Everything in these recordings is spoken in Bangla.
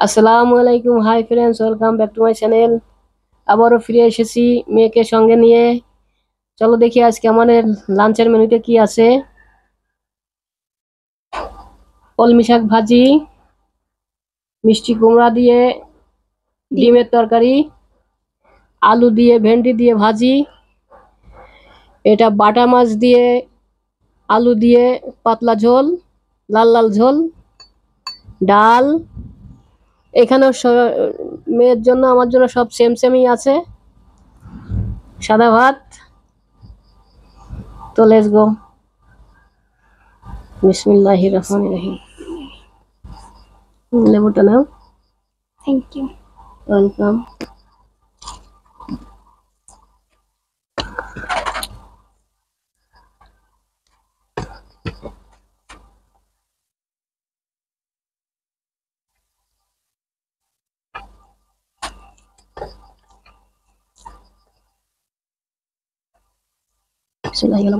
আসসালামু আলাইকুম, hi friends, welcome back to my channel. আবারও ফিরে এসেছি মেয়েকে সঙ্গে নিয়ে। চলো দেখি আজকে আমাদের লাঞ্চের মেনুতে কি আছে। কলমি শাক ভাজি, মিষ্টি কুমড়া দিয়ে ডিমের তরকারি, আলু দিয়ে ভেন্ডি দিয়ে ভাজি, এটা বাটা মাছ দিয়ে আলু দিয়ে পাতলা ঝোল, লাল লাল ঝোল, ডাল। এখানেও মেয়ের জন্য আমার জন্য সব সেম সেমই আছে। সাদা ভাত। তো লেটস গো। বিসমিল্লাহির রহমানির রহিম। লেবুটা নাও। Thank you. ওয়েলকাম। বিসমিল্লাহির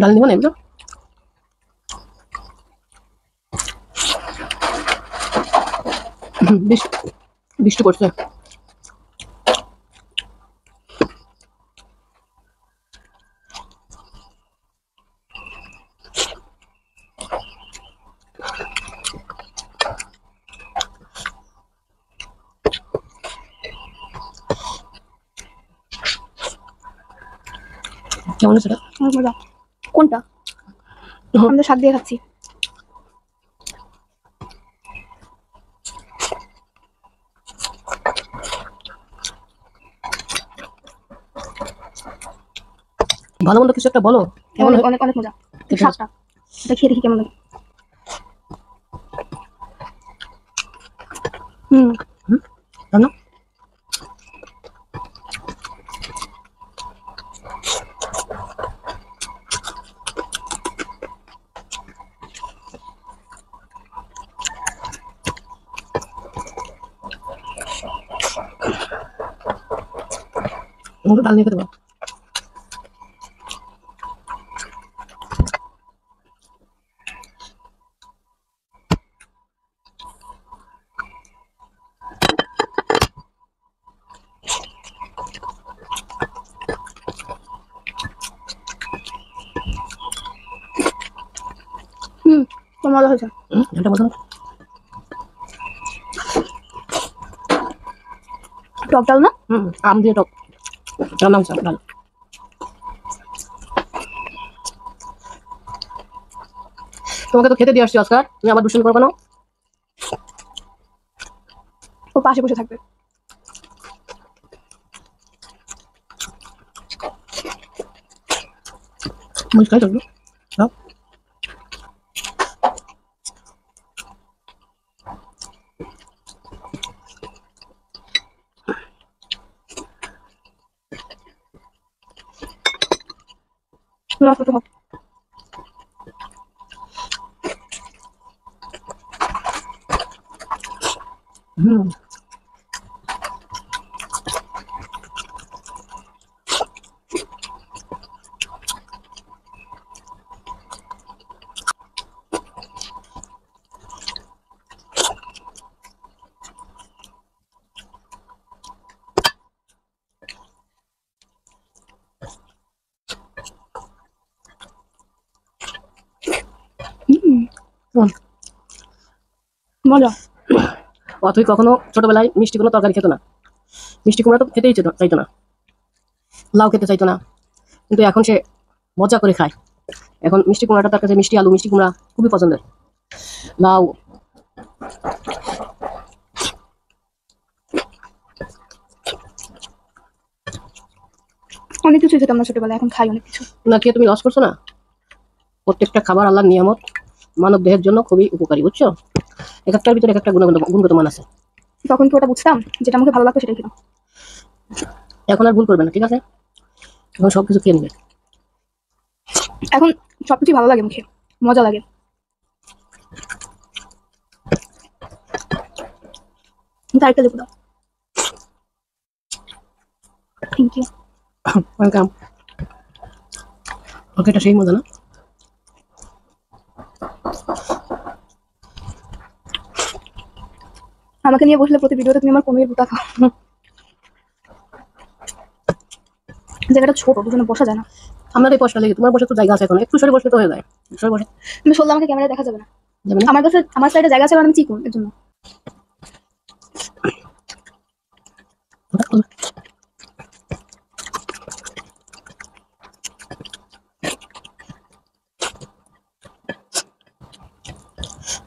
ডাল নিব না এগুলো। বৃষ্টি পড়ছে। কেমন আছে? অনেক মজা। কোনটা? আমি তো শাক দিয়ে খাচ্ছি। ভালো মন্দ কিছু একটা বলো। কেমন অনেক অনেক অনেক মজা শাকটা। এটা খেয়ে দেখি কেমন লাগে। জানো ডাল নিয়ে খেতে পারো। মজা হয়েছে। এটা মজা। টক ডাল না? আম দিয়ে টক রান্না হচ্ছে ডাল। তোমাকে তো খেতে দিয়ে আসছি অস্কার, তুমি আবার দূষণ করবে না। ও পাশে বসে থাকবে। মুখ খাই চলবে। রস তো হোক। মজা। অথই কখনো ছোটবেলায় মিষ্টি কোনো তরকারি খেত না। মিষ্টি কুমড়া তো খেতেই চাইতো না, লাউ খেতে চাইতো না, কিন্তু এখন সে মজা করে খায়। এখন মিষ্টি কুমড়াটা তার কাছে, মিষ্টি আলু মিষ্টি কুমড়া খুবই পছন্দের। লাউ। অনেক কিছু খেতাম না ছোটবেলায়, এখন খাই অনেক কিছু। না খেয়ে তুমি লস করছো না। প্রত্যেকটা খাবার আল্লাহর নিয়ামত, মানব দেহের জন্য খুবই উপকারী, বুঝছো? এক একটার ভিতরে এক একটা গুণগত মান আছে। তখন তো ওটা বুঝতাম, যেটা আমাকে ভালো লাগতো সেটাই খেতাম। এখন আর ভুল করবে না, ঠিক আছে? এখন সবকিছু খেয়ে নেবে। এখন সবকিছু ভালো লাগে মুখে, মজা লাগে। আরেকটা লেবু দাও। Thank you. ওয়েলকাম। ওকে, এটা সেই মজা না? আমাকে নিয়ে বসলে প্রতি ভিডিওতে তুমি আমার পনির বুটা খাও। জায়গাটা ছোট, দুজনে বসা যায় না। আমার এই পয়সা লেগে, তোমার বসে তো জায়গা আছে, এখন একটু সরে বসলে তো হয়ে যায়। সরে বসে তুমি শুনলে আমাকে ক্যামেরায় দেখা যাবে না। যাবে না? আমার কাছে আমার সাইডে জায়গা আছে, কারণ আমি চিকন, এর জন্য।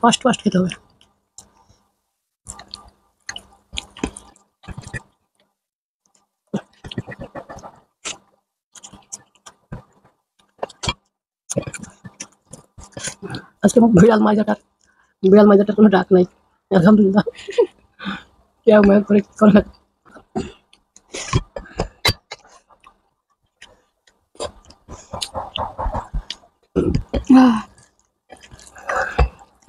ফার্স্ট ফার্স্ট খেতে হবে। আজকে বিড়াল মাইজাটার কোনো ডাক নাই, আলহামদুলিল্লাহ। কেউ মেয়ে করে কি করে না।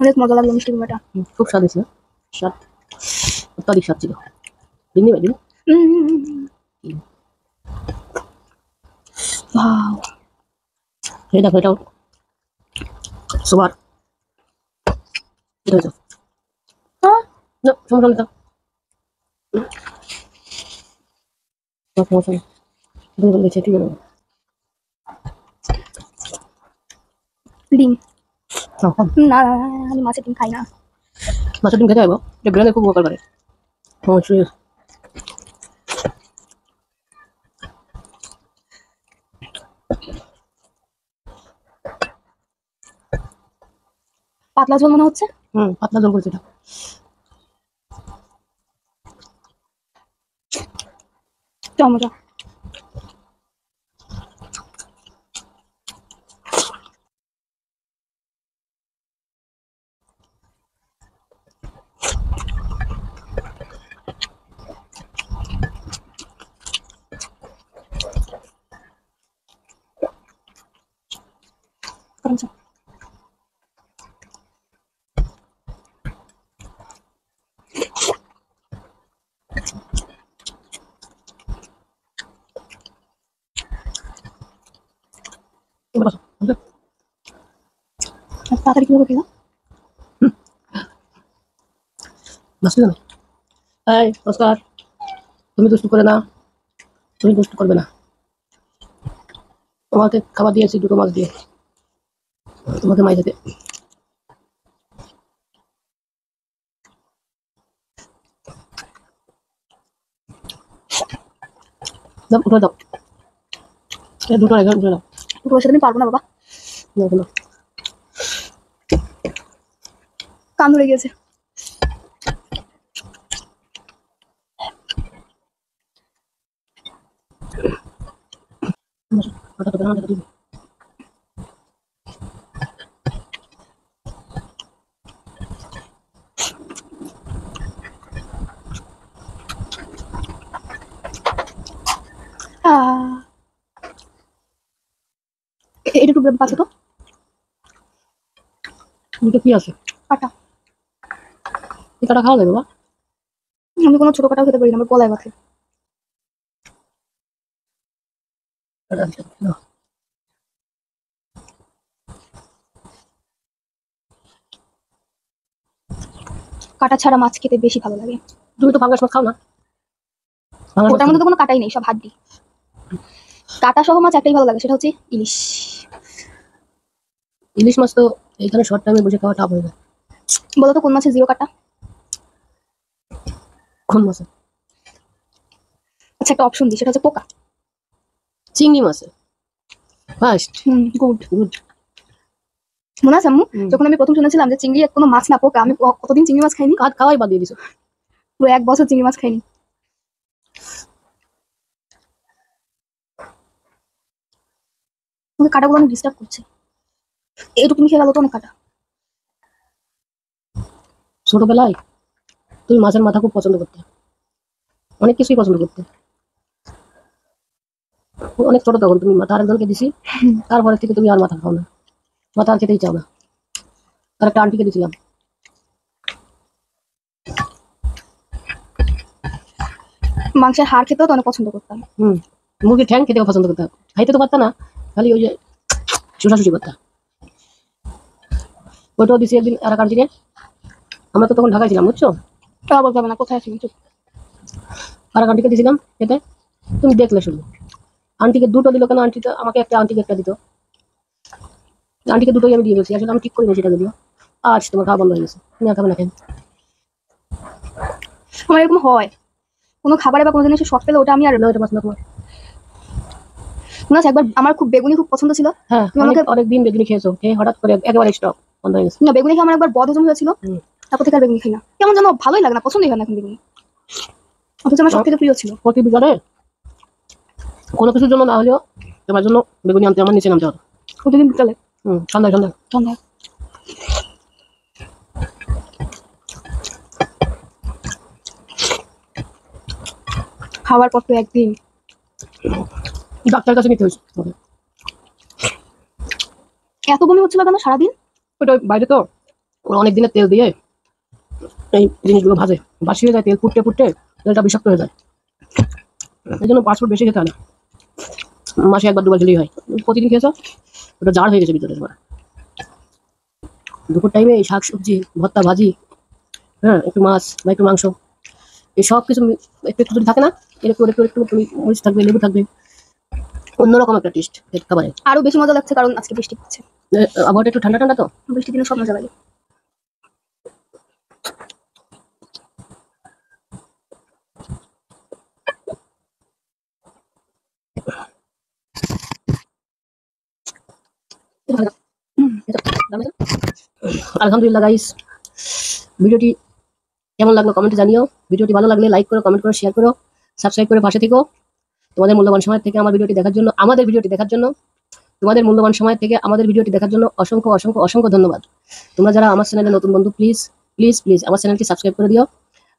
অনেক মজা লাগলো মিষ্টি কুমড়াটা। খুব স্বাদ হয়েছিল, স্বাদ, অত্যাধিক স্বাদ ছিল। দিনই ভাই দিন। ওয়াও। এই দেখো, এটাও সুপার। এটা হয়েছে না, সমস্যা নেই, সমস্যা নেই, দুই বলেছে ঠিক আছে। ডিম। খাও, খাও। না না, আমি মাছের ডিম খাই না। মাছের ডিম খেতে হবে, এটা ব্রেনে খুব উপকার করে। অবশ্যই। পাতলা ঝোল মনে হচ্ছে। পাতলা জল করেছে এটা। টমেটো। আচ্ছা। এবার আসো, বুঝলে? তাড়াতাড়ি কিভাবে খেলাম? বাঁচলে না? এই নমস্কার, তুমি দুষ্টু করে না, তুমি দুষ্টু করবে না। তোমাকে খাবার দিয়েছি দুটো মাছ দিয়ে, তোমাকে মাই যেতে। দাও, উঠে দাও, এই দুটো রেখে উঠে দাও। দুটো বসে আমি পারবো না বাবা, নাও, নাও। কান ধরে গিয়েছে। বসো, ওটা তো বেরোনো দেখা দিবি। এটা একটু পাচ্ছ তো? দুটো কি আছে? কাটা। এই কাটা খাওয়া যাবে বাবা? আমি কোনো ছোট কাটাও খেতে পারি না, আমার গলায় ব্যথা। কাটা আছে, নাও। কাটা ছাড়া মাছ খেতে বেশি ভালো লাগে। তুমি তো পাঙ্গাস মাছ খাও না? পাঙ্গাস মাছ ওটার মধ্যে তো কোনো কাটাই নেই, সব হাড্ডি। কাটা সহ মাছ একটাই ভালো লাগে, সেটা হচ্ছে ইলিশ। ইলিশ মাছ তো এইখানে শর্ট টাইমে বসে খাওয়া টাফ হয়ে যায়। বলো তো কোন মাছের জিরো কাটা? কোন মাছে? আচ্ছা, একটা অপশন দিই, সেটা হচ্ছে পোকা। চিংড়ি মাছে ফার্স্ট। গুড। গুড। মনে আছে আম্মু, যখন আমি প্রথম শুনেছিলাম যে চিংড়ি কোনো মাছ না পোকা, আমি কতদিন চিংড়ি মাছ খাইনি। খাওয়াই বাদ দিয়ে দিছো। পুরো 1 বছর চিংড়ি মাছ খাইনি। আমাকে কাটাগুলো অনেক ডিস্টার্ব করছে। এইটুকু খেয়ে গেল তো অনেক কাটা। ছোটবেলায় তুমি মাছের মাথা খুব পছন্দ করতে, অনেক কিছুই পছন্দ করতে। অনেক ছোট তখন তুমি মাথা আরেকজনকে দিছি, তারপরে থেকে তুমি আর মাথা খাও না, মাথা আর খেতেই চাও না। তার একটা আন্টিকে দিয়েছিলাম। মাংসের হাড় খেতেও তো অনেক পছন্দ করতাম। মুরগির ঠ্যাং খেতে পছন্দ করতাম, খাইতে তো পারতাম না, খালি ওই যে শুষাশুষি করতাম। ওইটাও দিছি একদিন আর কান্টিনে, আমরা তো তখন ঢাকায় ছিলাম বুঝছো, তা বলতে হবে না কোথায় আছি চুপ। আর আন্টিকে দিয়েছিলাম খেতে, তুমি দেখলে শুধু। আন্টিকে দুটো দিল কেন, আন্টি তো আমাকে একটা, আন্টিকে একটা দিত। আন্টিকে দুটোই আমি দিয়ে দিয়েছি, আসলে আমি ঠিক করিনি সেটা যদিও। আজ তোমার খাওয়া বন্ধ হয়ে গেছে, তুমি আর খাবে না কেন? আমার এরকম হয়, কোনো খাবারে বা কোনো জিনিসের শখ পেলে ওটা আমি আর না ওটা পছন্দ তোমার। মনে আছে একবার আমার খুব বেগুনি খুব পছন্দ ছিল। হ্যাঁ, তুমি আমাকে অনেকদিন বেগুনি খেয়েছো, খেয়ে হঠাৎ করে একেবারে স্টপ বন্ধ হয়ে গেছে। না বেগুনি খেয়ে আমার একবার বদহজম হয়েছিল, তারপর থেকে আর বেগুনি খাই না। কেমন যেন ভালোই লাগে না, পছন্দই হয় না এখন বেগুনি, অথচ আমার সব থেকে প্রিয় ছিল। প্রতি বিকালে কোনো কিছুর জন্য না হলেও তোমার জন্য বেগুনি আনতে আমার নিচে নামতে হবে প্রতিদিন বিকালে সন্ধ্যায় সন্ধ্যায়। সন্ধ্যায় খাওয়ার পর তো একদিন ডাক্তার কাছে নিতে হয়েছে তোমাকে। এত বমি হচ্ছিল কেন সারাদিন? ওটা বাইরে তো ওরা অনেক দিনের তেল দিয়ে এই জিনিসগুলো ভাজে, বাসি হয়ে যায়, তেল ফুটতে ফুটতে তেলটা বিষাক্ত হয়ে যায়, এই জন্য ফাস্টফুড বেশি খেতে হয় না, মাসে একবার দুবার খেলেই হয়। প্রতিদিন খেয়েছো, ওটা জার হয়ে গেছে ভিতরে তোমার। দুপুর টাইমে এই শাক সবজি ভর্তা ভাজি, হ্যাঁ একটু মাছ বা একটু মাংস, এই সব কিছু একটু একটু যদি থাকে না, একটু একটু একটু তুমি মরিচ থাকবে, লেবু থাকবে, অন্যরকম একটা টেস্ট খাবারে। আরো বেশি মজা লাগছে কারণ আজকে বৃষ্টি পড়ছে, আবহাওয়াটা একটু ঠান্ডা ঠান্ডা তো, বৃষ্টির দিনে সব মজা লাগে। আলহামদুলিল্লাহ গাইস, ভিডিওটি কেমন লাগলো কমেন্টে জানিও। ভিডিওটি ভালো লাগলে লাইক করো, কমেন্ট করো, শেয়ার করো, সাবস্ক্রাইব করে পাশে থেকো। তোমাদের মূল্যবান সময় থেকে আমার ভিডিওটি দেখার জন্য, আমাদের ভিডিওটি দেখার জন্য, তোমাদের মূল্যবান সময় থেকে আমাদের ভিডিওটি দেখার জন্য অসংখ্য অসংখ্য অসংখ্য ধন্যবাদ। তোমরা যারা আমার চ্যানেলে নতুন বন্ধু, প্লিজ প্লিজ প্লিজ আমার চ্যানেলটি সাবস্ক্রাইব করে দিও,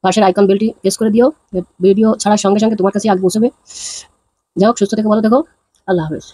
পাশের আইকন বেলটি প্রেস করে দিও, ভিডিও ছাড়ার সঙ্গে সঙ্গে তোমার কাছে আগে পৌঁছবে। যাই হোক, সুস্থ থেকো, ভালো থেকো, আল্লাহ হাফেজ।